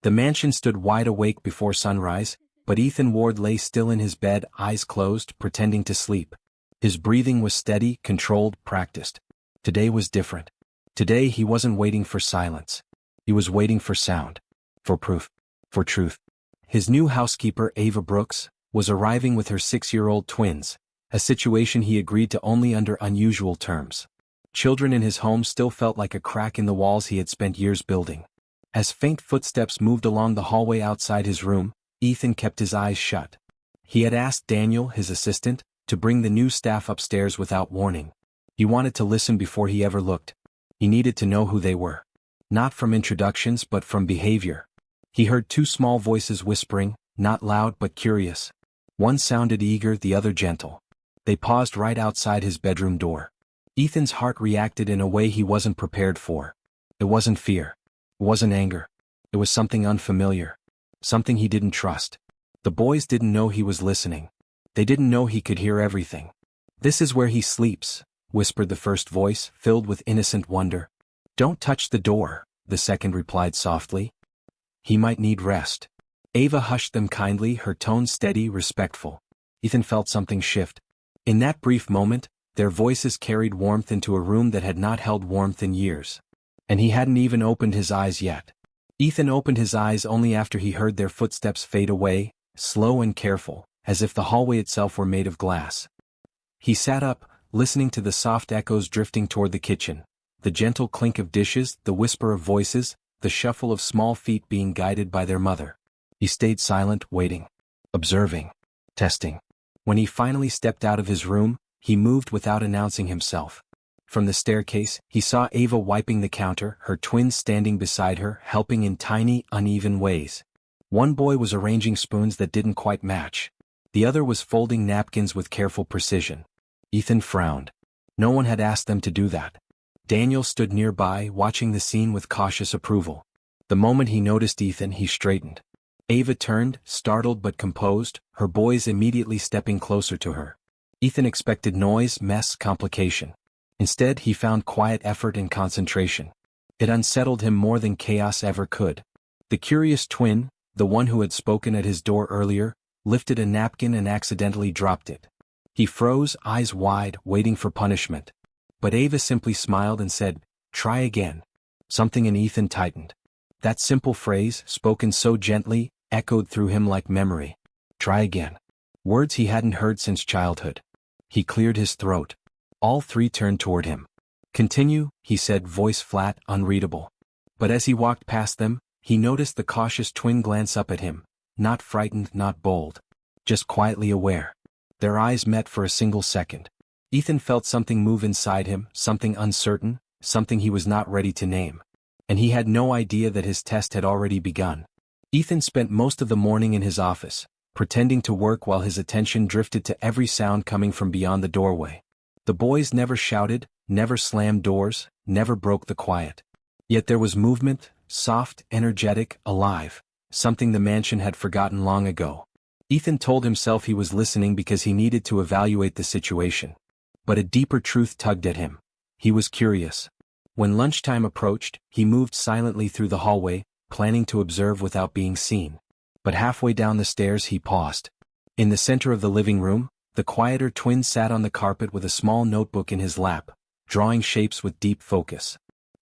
The mansion stood wide awake before sunrise, but Ethan Ward lay still in his bed, eyes closed, pretending to sleep. His breathing was steady, controlled, practiced. Today was different. Today he wasn't waiting for silence. He was waiting for sound. For proof. For truth. His new housekeeper, Ava Brooks, was arriving with her 6-year-old twins, a situation he agreed to only under unusual terms. Children in his home still felt like a crack in the walls he had spent years building. As faint footsteps moved along the hallway outside his room, Ethan kept his eyes shut. He had asked Daniel, his assistant, to bring the new staff upstairs without warning. He wanted to listen before he ever looked. He needed to know who they were. Not from introductions but from behavior. He heard 2 small voices whispering, not loud but curious. One sounded eager, the other gentle. They paused right outside his bedroom door. Ethan's heart reacted in a way he wasn't prepared for. It wasn't fear. It wasn't anger. It was something unfamiliar. Something he didn't trust. The boys didn't know he was listening. They didn't know he could hear everything. "This is where he sleeps," whispered the first voice, filled with innocent wonder. "Don't touch the door," the second replied softly. "He might need rest." Ava hushed them kindly, her tone steady, respectful. Ethan felt something shift. In that brief moment, their voices carried warmth into a room that had not held warmth in years. And he hadn't even opened his eyes yet. Ethan opened his eyes only after he heard their footsteps fade away, slow and careful, as if the hallway itself were made of glass. He sat up, listening to the soft echoes drifting toward the kitchen, the gentle clink of dishes, the whisper of voices, the shuffle of small feet being guided by their mother. He stayed silent, waiting, observing, testing. When he finally stepped out of his room, he moved without announcing himself. From the staircase, he saw Ava wiping the counter, her twins standing beside her, helping in tiny, uneven ways. One boy was arranging spoons that didn't quite match. The other was folding napkins with careful precision. Ethan frowned. No one had asked them to do that. Daniel stood nearby, watching the scene with cautious approval. The moment he noticed Ethan, he straightened. Ava turned, startled but composed, her boys immediately stepping closer to her. Ethan expected noise, mess, complication. Instead, he found quiet effort and concentration. It unsettled him more than chaos ever could. The curious twin, the one who had spoken at his door earlier, lifted a napkin and accidentally dropped it. He froze, eyes wide, waiting for punishment. But Ava simply smiled and said, "Try again." Something in Ethan tightened. That simple phrase, spoken so gently, echoed through him like memory. Try again. Words he hadn't heard since childhood. He cleared his throat. All 3 turned toward him. "Continue," he said, voice flat, unreadable. But as he walked past them, he noticed the cautious twin glance up at him, not frightened, not bold. Just quietly aware. Their eyes met for a single second. Ethan felt something move inside him, something uncertain, something he was not ready to name. And he had no idea that his test had already begun. Ethan spent most of the morning in his office, pretending to work while his attention drifted to every sound coming from beyond the doorway. The boys never shouted, never slammed doors, never broke the quiet. Yet there was movement, soft, energetic, alive, something the mansion had forgotten long ago. Ethan told himself he was listening because he needed to evaluate the situation. But a deeper truth tugged at him. He was curious. When lunchtime approached, he moved silently through the hallway, planning to observe without being seen. But halfway down the stairs he paused. In the center of the living room, the quieter twin sat on the carpet with a small notebook in his lap, drawing shapes with deep focus.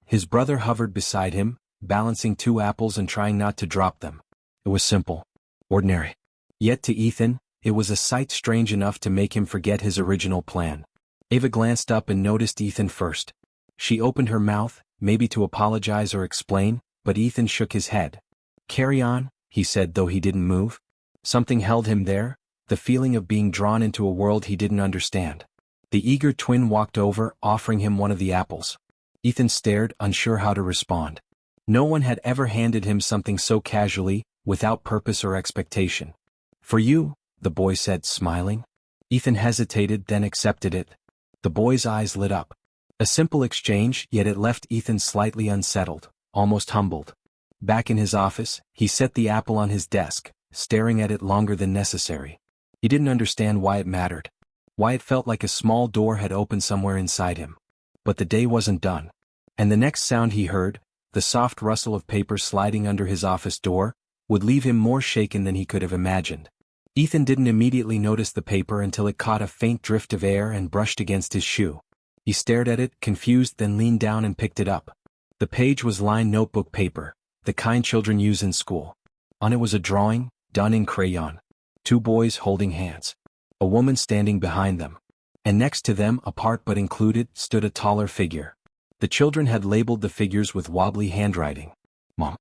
His brother hovered beside him, balancing 2 apples and trying not to drop them. It was simple. Ordinary. Yet to Ethan, it was a sight strange enough to make him forget his original plan. Ava glanced up and noticed Ethan first. She opened her mouth, maybe to apologize or explain, but Ethan shook his head. "Carry on," he said, though he didn't move. Something held him there, the feeling of being drawn into a world he didn't understand. The eager twin walked over, offering him one of the apples. Ethan stared, unsure how to respond. No one had ever handed him something so casually, without purpose or expectation. "For you," the boy said, smiling. Ethan hesitated, then accepted it. The boy's eyes lit up. A simple exchange, yet it left Ethan slightly unsettled, almost humbled. Back in his office, he set the apple on his desk, staring at it longer than necessary. He didn't understand why it mattered. Why it felt like a small door had opened somewhere inside him. But the day wasn't done. And the next sound he heard, the soft rustle of paper sliding under his office door, would leave him more shaken than he could have imagined. Ethan didn't immediately notice the paper until it caught a faint drift of air and brushed against his shoe. He stared at it, confused, then leaned down and picked it up. The page was lined notebook paper, the kind children use in school. On it was a drawing, done in crayon. Two boys holding hands. A woman standing behind them. And next to them, apart but included, stood a taller figure. The children had labeled the figures with wobbly handwriting. Mom.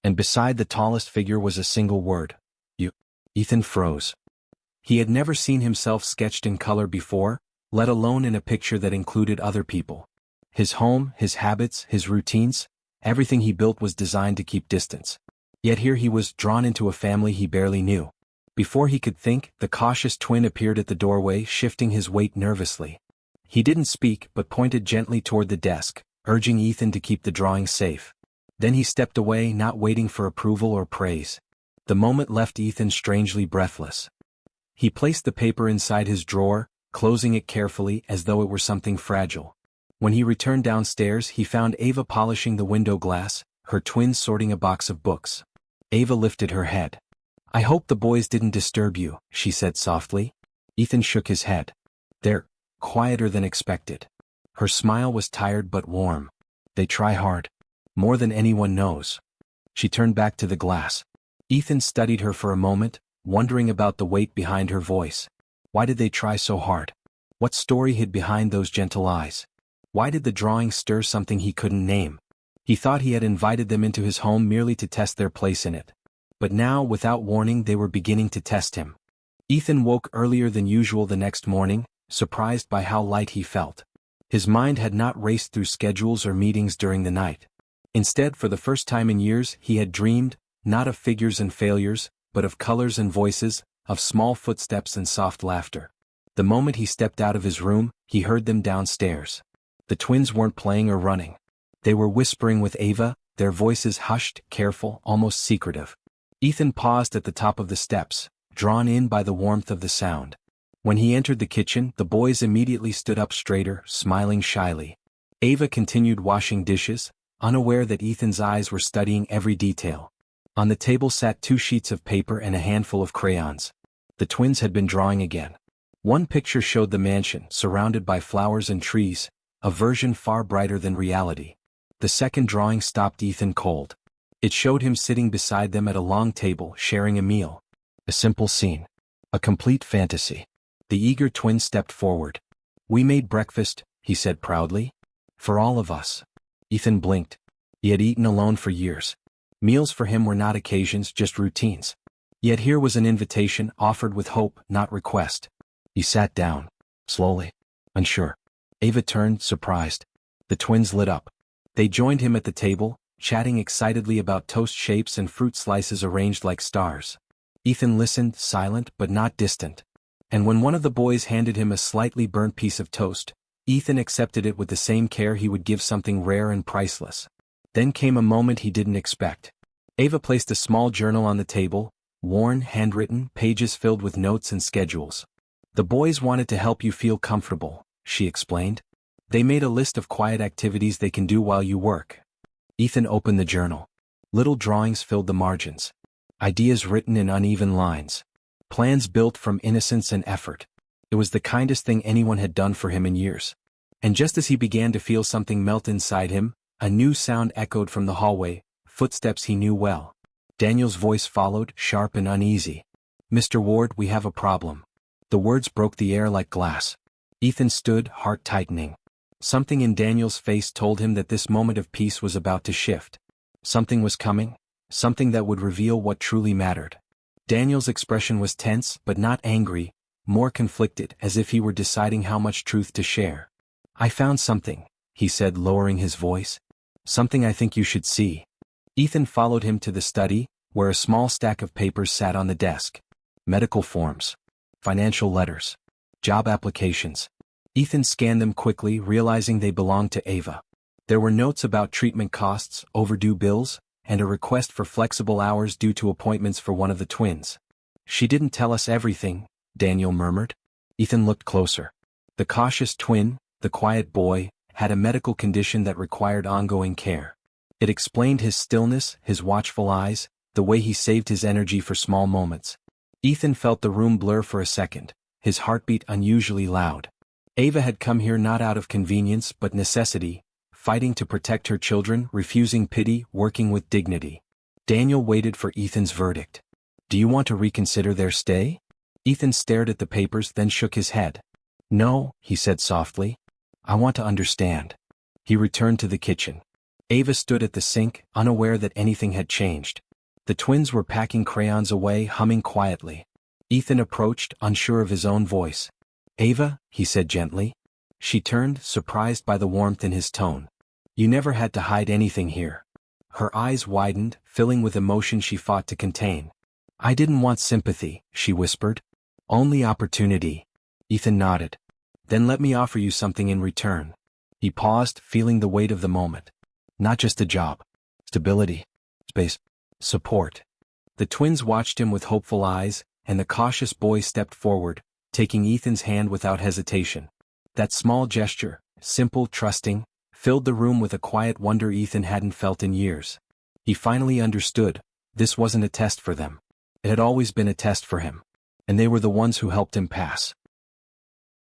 And beside the tallest figure was a single word. You. Ethan froze. He had never seen himself sketched in color before, let alone in a picture that included other people. His home, his habits, his routines, everything he built was designed to keep distance. Yet here he was, drawn into a family he barely knew. Before he could think, the cautious twin appeared at the doorway, shifting his weight nervously. He didn't speak but pointed gently toward the desk, urging Ethan to keep the drawing safe. Then he stepped away, not waiting for approval or praise. The moment left Ethan strangely breathless. He placed the paper inside his drawer, closing it carefully as though it were something fragile. When he returned downstairs, he found Ava polishing the window glass, her twins sorting a box of books. Ava lifted her head. "I hope the boys didn't disturb you," she said softly. Ethan shook his head. "They're quieter than expected." Her smile was tired but warm. "They try hard. More than anyone knows." She turned back to the glass. Ethan studied her for a moment, wondering about the weight behind her voice. Why did they try so hard? What story hid behind those gentle eyes? Why did the drawing stir something he couldn't name? He thought he had invited them into his home merely to test their place in it. But now, without warning, they were beginning to test him. Ethan woke earlier than usual the next morning, surprised by how light he felt. His mind had not raced through schedules or meetings during the night. Instead, for the first time in years, he had dreamed, not of figures and failures, but of colors and voices, of small footsteps and soft laughter. The moment he stepped out of his room, he heard them downstairs. The twins weren't playing or running. They were whispering with Ava, their voices hushed, careful, almost secretive. Ethan paused at the top of the steps, drawn in by the warmth of the sound. When he entered the kitchen, the boys immediately stood up straighter, smiling shyly. Ava continued washing dishes, unaware that Ethan's eyes were studying every detail. On the table sat 2 sheets of paper and a handful of crayons. The twins had been drawing again. One picture showed the mansion, surrounded by flowers and trees, a version far brighter than reality. The second drawing stopped Ethan cold. It showed him sitting beside them at a long table, sharing a meal. A simple scene. A complete fantasy. The eager twin stepped forward. "We made breakfast," he said proudly. "For all of us." Ethan blinked. He had eaten alone for years. Meals for him were not occasions, just routines. Yet here was an invitation offered with hope, not request. He sat down. Slowly. Unsure. Ava turned, surprised. The twins lit up. They joined him at the table, chatting excitedly about toast shapes and fruit slices arranged like stars. Ethan listened, silent but not distant. And when one of the boys handed him a slightly burnt piece of toast, Ethan accepted it with the same care he would give something rare and priceless. Then came a moment he didn't expect. Ava placed a small journal on the table, worn, handwritten, pages filled with notes and schedules. "The boys wanted to help you feel comfortable," she explained. "They made a list of quiet activities they can do while you work." Ethan opened the journal. Little drawings filled the margins. Ideas written in uneven lines. Plans built from innocence and effort. It was the kindest thing anyone had done for him in years. And just as he began to feel something melt inside him, a new sound echoed from the hallway, footsteps he knew well. Daniel's voice followed, sharp and uneasy. "Mr. Ward, we have a problem." The words broke the air like glass. Ethan stood, heart tightening. Something in Daniel's face told him that this moment of peace was about to shift. Something was coming, something that would reveal what truly mattered. Daniel's expression was tense, but not angry, more conflicted, as if he were deciding how much truth to share. "I found something," he said, lowering his voice. "Something I think you should see." Ethan followed him to the study, where a small stack of papers sat on the desk. Medical forms. Financial letters. Job applications. Ethan scanned them quickly, realizing they belonged to Ava. There were notes about treatment costs, overdue bills, and a request for flexible hours due to appointments for one of the twins. "She didn't tell us everything," Daniel murmured. Ethan looked closer. The cautious twin, the quiet boy, had a medical condition that required ongoing care. It explained his stillness, his watchful eyes, the way he saved his energy for small moments. Ethan felt the room blur for a second, his heartbeat unusually loud. Ava had come here not out of convenience but necessity, fighting to protect her children, refusing pity, working with dignity. Daniel waited for Ethan's verdict. "Do you want to reconsider their stay?" Ethan stared at the papers then shook his head. "No," he said softly. "I want to understand." He returned to the kitchen. Ava stood at the sink, unaware that anything had changed. The twins were packing crayons away, humming quietly. Ethan approached, unsure of his own voice. "Ava," he said gently. She turned, surprised by the warmth in his tone. "You never had to hide anything here." Her eyes widened, filling with emotion she fought to contain. "I didn't want sympathy," she whispered. "Only opportunity." Ethan nodded. "Then let me offer you something in return." He paused, feeling the weight of the moment. "Not just a job. Stability. Space. Support." The twins watched him with hopeful eyes, and the cautious boy stepped forward, taking Ethan's hand without hesitation. That small gesture, simple, trusting, filled the room with a quiet wonder Ethan hadn't felt in years. He finally understood, this wasn't a test for them. It had always been a test for him. And they were the ones who helped him pass.